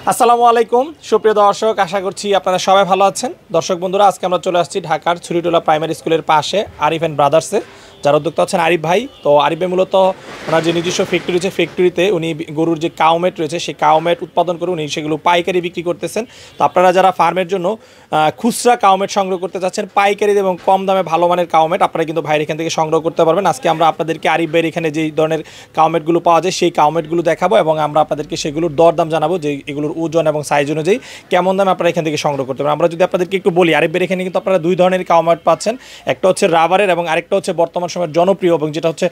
আসসালামু আলাইকুম সুপ্রিয় দর্শক, আশা করছি আপনারা সবাই ভালো আছেন। দর্শক বন্ধুরা, আজকে আমরা চলে আসছি ঢাকার ছুরিটোলা প্রাইমারি স্কুলের পাশে আরিফ অ্যান্ড ব্রাদার্সে, যার উদ্যোক্তা হচ্ছেন আরিফ ভাই। তো আরিফ ভাই মূলত ওনার যে নিজস্ব ফ্যাক্টরি রয়েছে, ফ্যাক্টরিতে উনি গরুর যে কাউমেট রয়েছে সেই কাউমেট উৎপাদন করে উনি সেগুলো পাইকারি বিক্রি করতেছেন। তো আপনারা যারা ফার্মের জন্য খুচরা কাউমেট সংগ্রহ করতে চাচ্ছেন, পাইকারি এবং কম দামে ভালো মানের কাউমেট, আপনারা কিন্তু ভাইয়ের এখান থেকে সংগ্রহ করতে পারবেন। আজকে আমরা আপনাদেরকে আরিফ ভাইয়ের এখানে যেই ধরনের কাউমেটগুলো পাওয়া যায় সেই কাউমেটগুলো দেখাবো এবং আমরা আপনাদেরকে সেগুলোর দরদাম জানাবো, যে এগুলোর ওজন এবং সাইজ অনুযায়ী কেমন দামে আপনারা এখান থেকে সংগ্রহ করতে পারেন। আমরা যদি আপনাদেরকে একটু বলি, আরিফ ভাইয়ের এখানে কিন্তু আপনারা দুই ধরনের কাউমেট পাচ্ছেন। একটা হচ্ছে রাবারের এবং আরেকটা হচ্ছে বর্তমান সময়ের জনপ্রিয় এবং যেটা হচ্ছে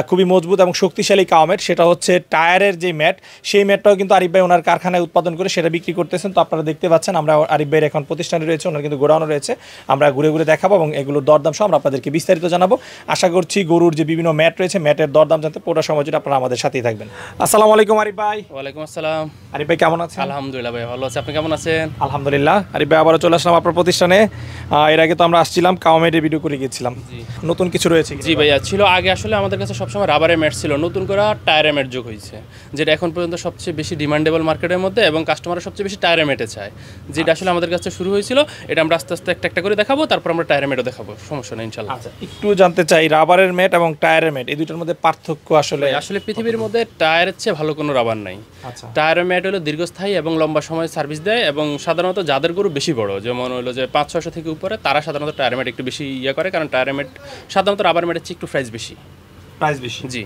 খুবই মজবুত এবং শক্তিশালী কাউমেট, সেটা হচ্ছে টায়ারের যে ম্যাট। সেই ম্যাটটাও কিন্তু আরিফ ভাই ওনার কারখানায় উৎপাদন করে সেটা বিক্রি করতেছেন। তো আপনারা দেখতে পাচ্ছেন, আমরা আরিফ ভাইয়ের এখন প্রতিষ্ঠানে রয়েছে, ওনার কিন্তু গোডাউনও রয়েছে। আমরা ঘুরে ঘুরে দেখাবো এবং এগুলোর দরদাম সহ আমরা আপনাদেরকে বিস্তারিত জানাবো। আশা করছি গরুর যে বিভিন্ন ম্যাট রয়েছে, ম্যাটের দরদাম জানতে পুরো সময় জুড়ে আপনারা আমাদের সাথেই থাকবেন। আসসালামু আলাইকুম আরিফ ভাই। ওয়ালাইকুম আসসালাম। আরিফ ভাই কেমন আছেন? আলহামদুলিল্লাহ ভাই, ভালো আছি। আপনি কেমন আছেন? আলহামদুলিল্লাহ। আরিফ ভাই আবারও চলে আসলাম আপনার প্রতিষ্ঠানে। এর আগে তো আমরা আসছিলাম, কাউমেটের ভিডিও করে গিয়েছিলাম। নতুন কিছু রয়েছে? জি ভাইয়া, ছিল আগে আসলে আমাদের কাছে সবসময় রাবারের ম্যাট ছিল, নতুন করে টায়ারের ম্যাট যোগ হয়েছে, যেটা এখন পর্যন্ত সবচেয়ে বেশি ডিমান্ডেবল মার্কেটের মধ্যে এবং কাস্টমাররা সবচেয়ে বেশি টায়ারের ম্যাটে চায়। যেটা আসলে আমাদের কাছে শুরু হয়েছিল, এটা আমরা আস্তে আস্তে একটা একটা করে দেখাবো, তারপর আমরা টায়ারের ম্যাটও দেখাবো, সমস্যা নেই ইনশাল্লাহ। আচ্ছা, একটু জানতে চাই রাবারের ম্যাট এবং টায়ারের ম্যাট এই দুটোর মধ্যে পার্থক্য আসলে? আসলে পৃথিবীর মধ্যে টায়ারের চেয়ে ভালো কোনো রাবার নাই। আচ্ছা, টায়ারের ম্যাট হলো দীর্ঘস্থায়ী এবং লম্বা সময় সার্ভিস দেয় এবং সাধারণত যাদের গরু বেশি বড়, যেমন হলো যে 500-600 থেকে উপরে, তারা সাধারণত টায়ারের ম্যাট একটু বেশি করে, কারণ টায়ারের ম্যাট সাধারণত রাবার ম্যাটের চেয়ে একটু প্রাইস বেশি। জি।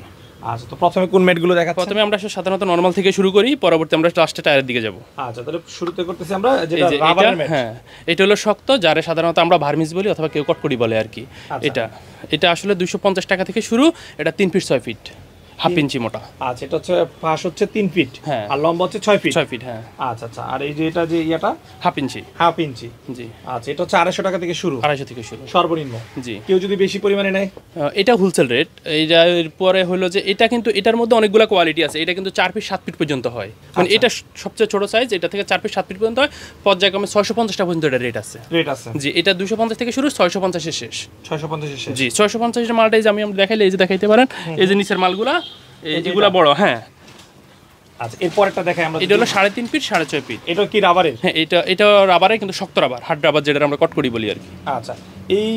আচ্ছা, তো প্রথমে কোন ম্যাটগুলো দেখাচ্ছেন? প্রথমে আমরা সাধারণত নরমাল থেকে শুরু করি, পরবর্তী আমরা লাস্টে টায়ারের দিকে যাব। আচ্ছা, তাহলে শুরুতে করতেছি আমরা যেটা রাবারের ম্যাট। হ্যাঁ, এটা হলো শক্ত, যারে সাধারণত আমরা ভার্মিস বলি অথবা কেউ কটকটি বলে আর কি। এটা আসলে 250 টাকা থেকে শুরু। এটা 3 ফিট 6 ফিট, হাফ ইঞ্চি মোটা। আচ্ছা, এটা হচ্ছে পাশ হচ্ছে 3 ফিট, হ্যাঁ, আর লম্বা হচ্ছে 6 ফিট। 6 ফিট, হ্যাঁ। আচ্ছা আচ্ছা, আর এই যে এটা যে ইয়াটা হাফ ইঞ্চি। হাফ ইঞ্চি, জি। আচ্ছা, এটা হচ্ছে 250 টাকা থেকে শুরু। 250 থেকে শুরু সর্বনিম্ন। জি। কেউ যদি বেশি পরিমাণে নেয়? এটা হোলসেল রেট। এইটার পরে হলো যে এটা কিন্তু এটার মধ্যে অনেকগুলো কোয়ালিটি আছে। এটা কিন্তু 4 ফিট 7 ফিট পর্যন্ত হয়, মানে এটা সবচেয়ে ছোট সাইজ। এটা থেকে 4 ফিট 7 ফিট পর্যন্ত হয়, পর্যায়ক্রমে 650 টাকা পর্যন্ত এটা রেট আছে। জি, এটা 250 থেকে শুরু, 650 এর শেষ। 650 এর শেষ। জি, 650 এর মালটাই যে আমি দেখাইলে এই যে দেখাইতে পারেন, এই যে নিচের মালগুলা, এগুলা বড়। হ্যাঁ। আচ্ছা, এরপরটা দেখাই আমরা। এটা হলো 3.5 ফিট 6.5 ফিট। এটা কি রাবারের? হ্যাঁ, এটা রাবারের, কিন্তু শক্ত রাবার, হার্ড রাবার, যেটা আমরা কটকটি বলি আর কি। আচ্ছা, এই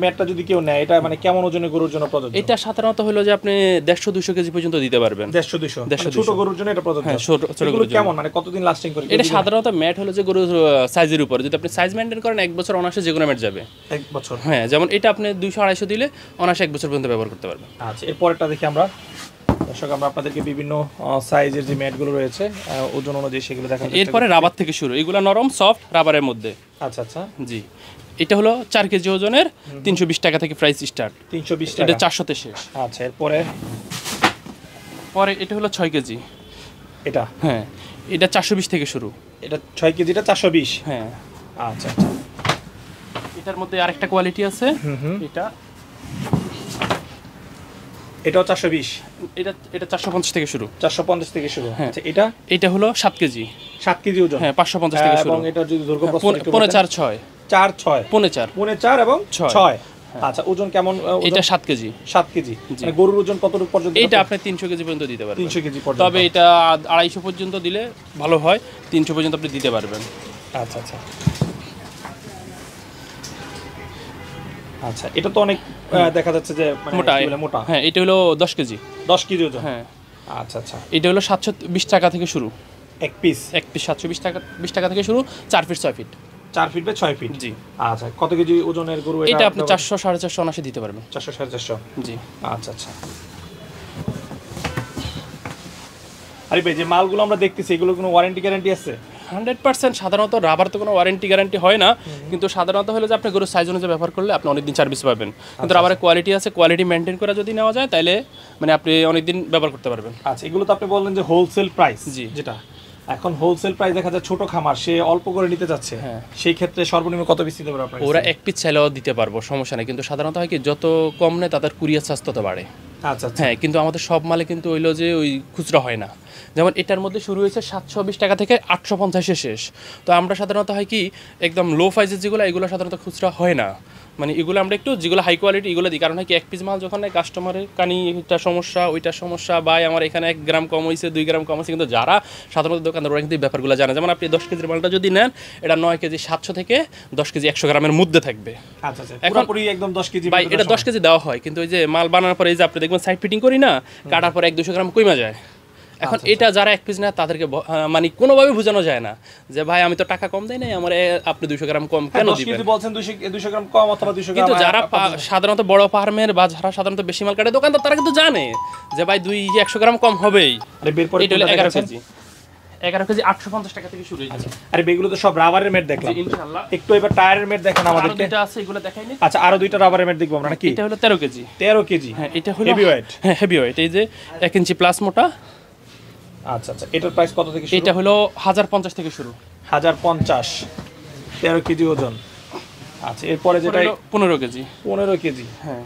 ম্যাটটা যদি কেউ নেয়, এটা মানে কেমন ওজনের গরুর জন্য প্রযোজ্য? এটা সাধারণত হলো যে আপনি 150-200 কেজি পর্যন্ত দিতে পারবেন। 150-200 ছোট গরুর জন্য এটা প্রযোজ্য? হ্যাঁ, ছোট গরুর জন্য। কেমন মানে কতদিন লাস্টিং করে? এটা সাধারণত ম্যাট হলো যে গরুর সাইজের উপর, যদি আপনি সাইজ মেইনটেইন করেন 1 বছর অনায়াসে যে কোনো ম্যাট যাবে। 1 বছর? হ্যাঁ, যেমন এটা আপনি 200-250 দিলে অনায়াসে 1 বছর পর্যন্ত ব্যবহার করতে পারবেন। আচ্ছা, এরপরটা দেখি আমরা। দর্শক, আমরা আপনাদেরকে বিভিন্ন সাইজের যে ম্যাটগুলো রয়েছে ওজন অনুযায়ী সেগুলো দেখাবো। এরপরে রাবার থেকে শুরু, এগুলো নরম সফট রাবারের মধ্যে। আচ্ছা আচ্ছা, জি। এটা হলো 4 কেজি ওজনের, 320 টাকা থেকে প্রাইস স্টার্ট। 320 এটা টাকা? 400 তে শেষ। আচ্ছা, এরপরে এটা হলো 6 কেজি। এটা? হ্যাঁ, এটা 420 থেকে শুরু। এটা 6 কেজিটা 420? হ্যাঁ। আচ্ছা আচ্ছা, এটার মধ্যে আরেকটা কোয়ালিটি আছে। এটাও 420? এটা 450 থেকে শুরু। 450 থেকে শুরু। হ্যাঁ। আচ্ছা, এটা হলো 7 কেজি। 7 কেজি ওজন? হ্যাঁ, 550 থেকে শুরু। এবং এটা যদি দৈর্ঘ্য প্রস্থ একটু 4.5 4.6 4.4 এবং 6। আচ্ছা, ওজন কেমন? এটা 7 কেজি। 7 কেজি, মানে গরুর ওজন কতটুকু পর্যন্ত? এটা আপনি 300 কেজি পর্যন্ত দিতে পারবেন। 300 কেজি পর্যন্ত? তবে এটা 250 পর্যন্ত দিলে ভালো হয়, 300 পর্যন্ত আপনি দিতে পারবেন। আচ্ছা আচ্ছা আচ্ছা, এটা তো অনেক দেখা যাচ্ছে যে মোটা। হ্যাঁ, এটা হলো 10 কেজি। 10 কেজি ওজন? হ্যাঁ। আচ্ছা আচ্ছা, এটা হলো 720 টাকা থেকে শুরু। এক পিস? 720 টাকা 20 টাকা থেকে শুরু, 4 ফিট 6 ফিট। 4 ফিট বাই 6 ফিট? জি। আচ্ছা, কত কেজি ওজনের গরু এটা? আপনি 400-450 অনায়াসে দিতে পারবেন। 400-450? জি। আচ্ছা আচ্ছা। আরে ভাই, যে মালগুলো আমরা দেখতেছি এগুলো কোনো ওয়ারেন্টি গ্যারান্টি আছে? 100%। সাধারণত রাবার তো কোনো ওয়ারেন্টি গ্যারান্টি হয় না, কিন্তু সাধারণত হলো যে আপনি গরুর সাইজ অনুযায়ী ব্যবহার করলে আপনি অনেকদিন সার্ভিস পাবেন। কিন্তু রাবারের কোয়ালিটি আছে, কোয়ালিটি মেনটেন করে যদি নেওয়া যায় তাহলে মানে আপনি অনেকদিন ব্যবহার করতে পারবেন। আচ্ছা, এগুলো তো আপনি বললেন যে হোলসেল প্রাইস। জি। যেটা এখন হোলসেল প্রাইস দেখা যায় ছোট খামার সে অল্প করে নিতে যাচ্ছে, হ্যাঁ, সেই ক্ষেত্রে সর্বনিম্ন কত পিস দিতে পারবে আপনারা? ওরা 1 পিস চাইলেও দিতে পারবো, সমস্যা নেই, কিন্তু সাধারণত হয় কি যত কম নেয় তাদের কুরিয়ার চার্জ তত বাড়ে। আচ্ছা আচ্ছা হ্যাঁ, কিন্তু আমাদের সব মালে কিন্তু হইলো যে ওই খুচরা হয় না। যেমন এটার মধ্যে শুরু হয়েছে 720 টাকা থেকে 850-এ শেষ। তো আমরা সাধারণত হয় কি একদম লো প্রাইসের যেগুলো এগুলো সাধারণত খুচরা হয় না, মানে এগুলো আমরা একটু যেগুলো হাই কোয়ালিটি এগুলো দিই। কারণ হয় কি এক পিস মাল যখন কাস্টমারের কানি এটা সমস্যা ওইটা সমস্যা, বা আমার এখানে 1 গ্রাম কম হয়েছে 2 গ্রাম কম হয়েছে, কিন্তু যারা সাধারণত দোকানদার ওরা কিন্তু এই ব্যাপারগুলো জানে। যেমন আপনি 10 কেজির মালটা যদি নেন, এটা 9 কেজি 700 থেকে 10 কেজি 100 গ্রামের মধ্যে থাকবে। আচ্ছা আচ্ছা পুরোপুরি একদম 10 কেজি ভাই এটা 10 কেজি দেওয়া হয়, কিন্তু ওই যে মাল বানানোর পরে এই যে আপনি দেখবেন সাইড ফিটিং করি না, কাটার পর 1-200 গ্রাম কমে যায়। এখন এটা যারা এক পিস নেয় তাদেরকে মানে কোনোভাবে বোঝানো যায় না যে ভাই আমি তো টাকা কম দেই নাই, আমার আপনি 200 গ্রাম কম কেন 10 দিবেন। কেজি বলছেন 200 গ্রাম কম অথবা 200 গ্রাম, কিন্তু যারা সাধারণত বড় ফার্মের বা যারা সাধারণত বেশি মাল কাটে দোকানদার, তারা কিন্তু জানে যে ভাই 100 গ্রাম কম হবেই। আরে বের পরে এটা হলো 11 কেজি 850 টাকা থেকে শুরু হয়েছে। আরে বেগুলো তো সব রাবারের মেট দেখলাম, ইনশাআল্লাহ একটু এবার টায়ারের মেট দেখেন আমাদেরকে। এটা আছে এগুলো দেখাইনি। আচ্ছা আরো দুইটা রাবারের মেট দেখবো আমরা নাকি? এটা হলো 13 কেজি। 13 কেজি, হ্যাঁ এটা হলো হেভি ওয়েট। হ্যাঁ হেভি ওয়েট, এই যে 1 ইঞ্চি প্লাস মোটা। আচ্ছা আচ্ছা এটার প্রাইস কত থেকে শুরু? এটা হলো 1050 থেকে শুরু। 1050, 13 কেজি ওজন। আচ্ছা এরপরে যেটা 15 কেজি। 15 কেজি, হ্যাঁ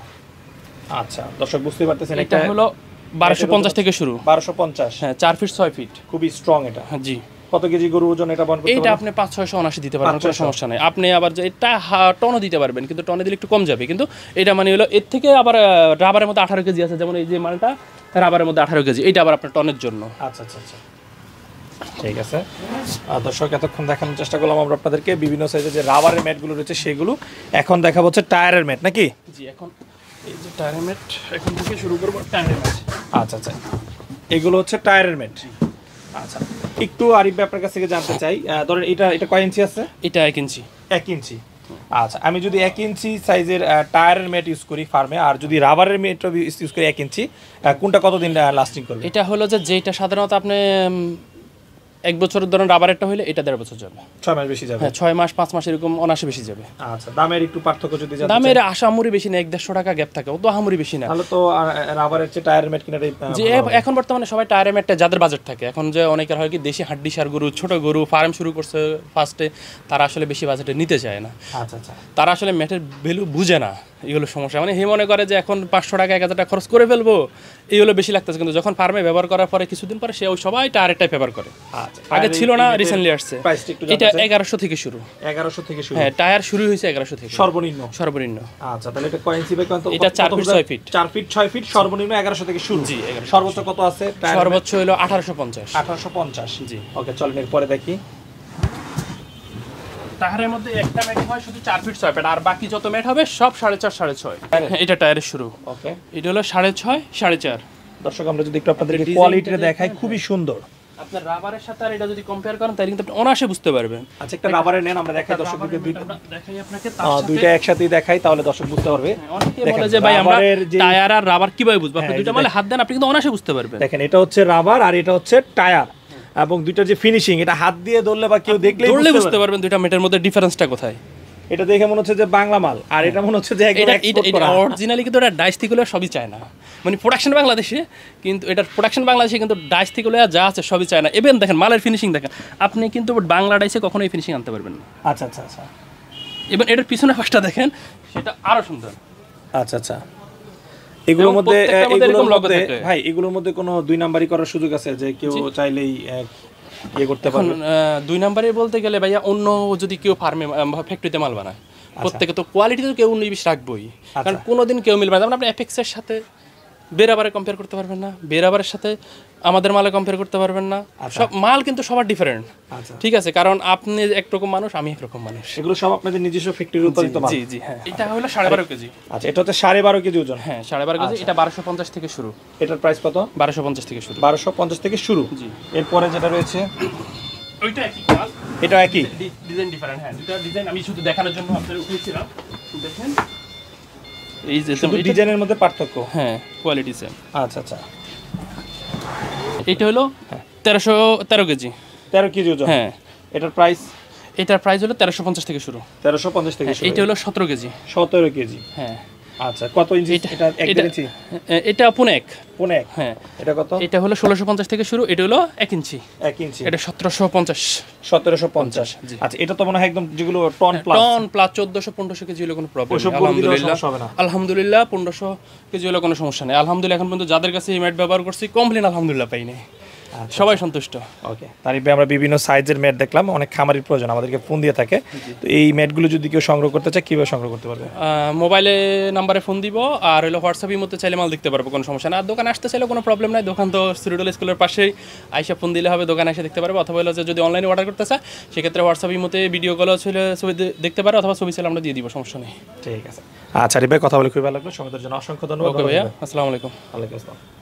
আচ্ছা দর্শক বুঝতে পারতেছেন এটা হলো 1250 থেকে শুরু। 1250, হ্যাঁ 4 ফিট 6 ফিট, খুবই স্ট্রং এটা। হ্যাঁ জি। কত কেজি গরু ওজন এটা বহন করতে এইটা পারবে? আপনি 500-600 দিতে পারবেন, কোনো 500-600 সমস্যা নাই। আপনি আবার যে এটা টনও দিতে পারবেন, কিন্তু টনে দিলে একটু কম যাবে। কিন্তু এটা মানে হলো এর থেকে আবার রাবারের মধ্যে 18 কেজি আছে, যেমন এই যে মালটা রাবারের মধ্যে 18 কেজি, এইটা আবার আপনার টনের জন্য। আচ্ছা আচ্ছা আচ্ছা ঠিক আছে। দর্শক এতক্ষণ দেখানোর চেষ্টা করলাম আমরা আপনাদেরকে বিভিন্ন সাইজের যে রাবারের ম্যাটগুলো রয়েছে সেগুলো। এখন দেখা হচ্ছে টায়ারের ম্যাট নাকি? জি, এখন এই যে টায়ারের ম্যাট, এখন থেকে শুরু করব টায়ারের ম্যাট। আচ্ছা আচ্ছা এগুলো হচ্ছে টায়ারের ম্যাট। আচ্ছা একটু আরিফ ভাই আপনার কাছ থেকে জানতে চাই, ধরেন এটা কয় ইঞ্চি আছে? এটা 1 ইঞ্চি। 1 ইঞ্চি। আচ্ছা আমি যদি 1 ইঞ্চি সাইজের টায়ারের ম্যাট ইউজ করি ফার্মে, আর যদি রাবারের ম্যাট ইউজ করি 1 ইঞ্চি, কোনটা কতদিন লাস্টিং করবে? এটা হলো যে যেটা সাধারণত আপনি 1 বছরের ধরেন রাবারেরটা হইলে এটা 1.5 বছর যাবে। 6 মাস বেশি যাবে? হ্যাঁ 6 মাস 5 মাস এরকম অনাসে বেশি যাবে। আচ্ছা দামের একটু পার্থক্য যদি জানতে চাই? দামের আশামুরি বেশি না, 1-150 টাকা গ্যাপ থাকে, ও তো আহামুরি বেশি না। তাহলে তো রাবারের চেয়ে টায়ারের ম্যাট কিনাটাই যে এখন বর্তমানে সবাই টায়ারের ম্যাটটা যাদের বাজেট থাকে, এখন যে অনেকের হয় কি দেশি হাড্ডি সার গরু, ছোট গরু ফার্ম শুরু করছে ফার্স্টে, তারা আসলে বেশি বাজেটে নিতে চায় না। আচ্ছা আচ্ছা তারা আসলে ম্যাটের ভ্যালু বুঝে না, এগুলো সমস্যা। মানে হে মনে করে যে এখন 500 টাকা 1000 টাকা খরচ করে ফেলবো, এইগুলো বেশি লাগতেছে। কিন্তু যখন ফার্মে ব্যবহার করার পরে কিছুদিন পরে সে ওই সবাই টায়ারেরটাই ফেভার করে। আচ্ছা আগে ছিল না, রিসেন্টলি আসছে। প্রাইসটা একটু এটা জানতে চাই। 1100 থেকে শুরু। 1100 থেকে শুরু? হ্যাঁ টায়ার শুরু হয়েছে 1100 থেকে সর্বনিম্ন? সর্বনিম্ন। আচ্ছা তাহলে এটা কয় ইঞ্চি বাই কত? এটা 4 ফিট 6 ফিট। 4 ফিট 6 ফিট সর্বনিম্ন 1100 থেকে শুরু। জি 1100। সর্বোচ্চ কত আছে? সর্বোচ্চ হলো 1850। 1850। জি ওকে চলেন এরপরে দেখি। টায়ারের মধ্যে একটা ম্যাট হয় শুধু 4 ফিট 6 ফিট, আর বাকি যত ম্যাট হবে সব 4.5 6.5। এটা টায়ারের শুরু। ওকে এটা হলো 6.5 4.5। দর্শক আমরা যদি একটু আপনাদেরকে কোয়ালিটিটা দেখাই, খুবই সুন্দর। আপনার রাবারের সাথে আর এটা যদি কম্পেয়ার করেন তাহলে কিন্তু আপনি অনায়াসে বুঝতে পারবেন। আচ্ছা একটা রাবারের নেন, আমরা দেখাই দর্শকদেরকে দুইটা। দেখাই আপনাকে তার সাথে দুইটা একসাথেই দেখাই তাহলে দর্শক বুঝতে পারবে। অনেকে দেখেন, বলে যে ভাই আমরা রাবারের যে- টায়ার আর রাবার কিভাবে বুঝবো? আপনি হ্যাঁ, দুইটা এই মানে হাত দেন, আপনি কিন্তু অনায়াসে বুঝতে পারবেন। দেখেন এটা হচ্ছে রাবার আর এটা হচ্ছে টায়ার, এবং দুইটার যে ফিনিশিং, এটা হাত দিয়ে ধরলে বা কেউ দেখলেই ধরলে বুঝতে বুঝতে পারবেন দুইটা মেটের মধ্যে ডিফারেন্সটা কোথায়। এটা দেখে মনে হচ্ছে যে বাংলা মাল, আর এটা মনে হচ্ছে যে একদম এটা export এটা করা। অরিজিনালি কিন্তু এটা ডাইস থেকে সবই চায় না, মানে প্রোডাকশন বাংলাদেশে, কিন্তু এটার প্রোডাকশন বাংলাদেশে কিন্তু ডাইস থেকে যা আছে সবই চায় না। এবেন দেখেন মালের ফিনিশিং দেখেন, আপনি কিন্তু বাংলা ডাইসে কখনোই ফিনিশিং আনতে পারবেন না। আচ্ছা আচ্ছা আচ্ছা এবার এটার পিছনে পাশটা দেখেন, সেটা আরো সুন্দর। আচ্ছা আচ্ছা এগুলোর এবং মধ্যে প্রত্যেকটার মধ্যে এগুলোর এরকম logo মধ্যে থাকে। ভাই এগুলোর মধ্যে কোনো 2 নাম্বারই করার সুযোগ আছে যে কেউ চাইলেই ইয়ে করতে এখন পারবে? 2 নম্বরে বলতে গেলে ভাইয়া অন্য যদি কেউ ফার্মে ফ্যাক্টরিতে মাল বানায়, প্রত্যেকে তো কোয়ালিটি তো কেউ 19-20 রাখবোই, কারণ কোনোদিন কেউ মিলবে না। যেমন আপনি এফেক্সের সাথে বেরাবারে কম্পেয়ার করতে পারবেন না, বেরাবারের সাথে আমাদের মালে কম্পেয়ার করতে পারবেন না। সব মাল কিন্তু সবার ডিফারেন্ট। আচ্ছা ঠিক আছে, কারণ আপনি একরকম মানুষ, আমি একরকম মানুষ। এগুলো সব আপনাদের নিজস্ব ফ্যাক্টরির উৎপাদিত মাল? জি জি হ্যাঁ। এটা হলো 12.5 কেজি। আচ্ছা এটা হচ্ছে 12.5 কেজি ওজন? হ্যাঁ 12.5 কেজি। এটা 1250 থেকে শুরু। এটার প্রাইস কত? 1250 থেকে শুরু। 1250 থেকে শুরু। জি এরপরে যেটা রয়েছে ওইটা একই মাল, এটা একই ডিজাইন ডিফারেন্ট। হ্যাঁ দুটো ডিজাইন আমি শুধু দেখানোর জন্য আপনাদের উঠিয়েছিলাম, দেখেন এই যে শুধু ডিজাইনের মধ্যে পার্থক্য? হ্যাঁ কোয়ালিটি সেম। আচ্ছা আচ্ছা এটা হলো 1313 কেজি। 13 কেজি ওজন? হ্যাঁ। এটার প্রাইস? এটার প্রাইস হলো 1350 থেকে শুরু। 1350 থেকে শুরু। এটা হলো 17 কেজি। 17 কেজি। হ্যাঁ আচ্ছা, কত ইঞ্চি এটা? 1 ইঞ্চি? এটা পুনেক। পুনেক, হ্যাঁ। এটা কত? এটা হলো 1650 থেকে শুরু, এটা হলো 1 ইঞ্চি। 1 ইঞ্চি, এটা 1750। 1750। জি। আচ্ছা, এটা তো মনে হয় একদম যেগুলো টন প্লাস। টন প্লাস 1400-1500 কেজি হলে কোনো প্রবলেম নেই, ওইসব গরু দিলেও আলহামদুলিল্লাহ। সমস্যা হবে না? আলহামদুলিল্লাহ 1500 কেজি হলে কোনো সমস্যা নেই আলহামদুলিল্লাহ। এখন পর্যন্ত যাদের কাছে এই ম্যাট ব্যবহার করছি কমপ্লেন আলহামদুলিল্লাহ পাইনি, সবাই সন্তুষ্ট। ওকে, তারিফ ভাই, আমরা বিভিন্ন সাইজের ম্যাট দেখলাম, অনেক খামারির প্রয়োজন, আমাদেরকে ফোন দিয়ে থাকে। তো এই ম্যাটগুলো যদি কেউ সংগ্রহ করতে চায় কিভাবে সংগ্রহ করতে পারবে? মোবাইলে নাম্বারে ফোন দিব, আর হলো হোয়াটসঅ্যাপের মধ্যে চাইলে মাল দেখতে পারবো, কোনো সমস্যা না। আর দোকানে আসতে চাইলে কোনো প্রবলেম নাই, দোকান তো সিরুডল স্কুলের পাশেই, আইসা ফোন দিলে হবে, দোকানে এসে দেখতে পারবে। অথবা হলো যে যদি অনলাইনে অর্ডার করতে চায় সেক্ষেত্রে হোয়াটসঅ্যাপের মধ্যে ভিডিও কলও ছিল, ছবি দেখতে পারে, অথবা ছবি ছিল আমরা দিয়ে দিব, সমস্যা নেই। ঠিক আছে। আচ্ছা আরিফ ভাই, কথা বলে খুবই ভালো লাগলো, সময়ের জন্য অসংখ্য ধন্যবাদ। ওকে ভাইয়া, আসসালামু আলাইকুম। ওয়ালাইকুম আসসালাম।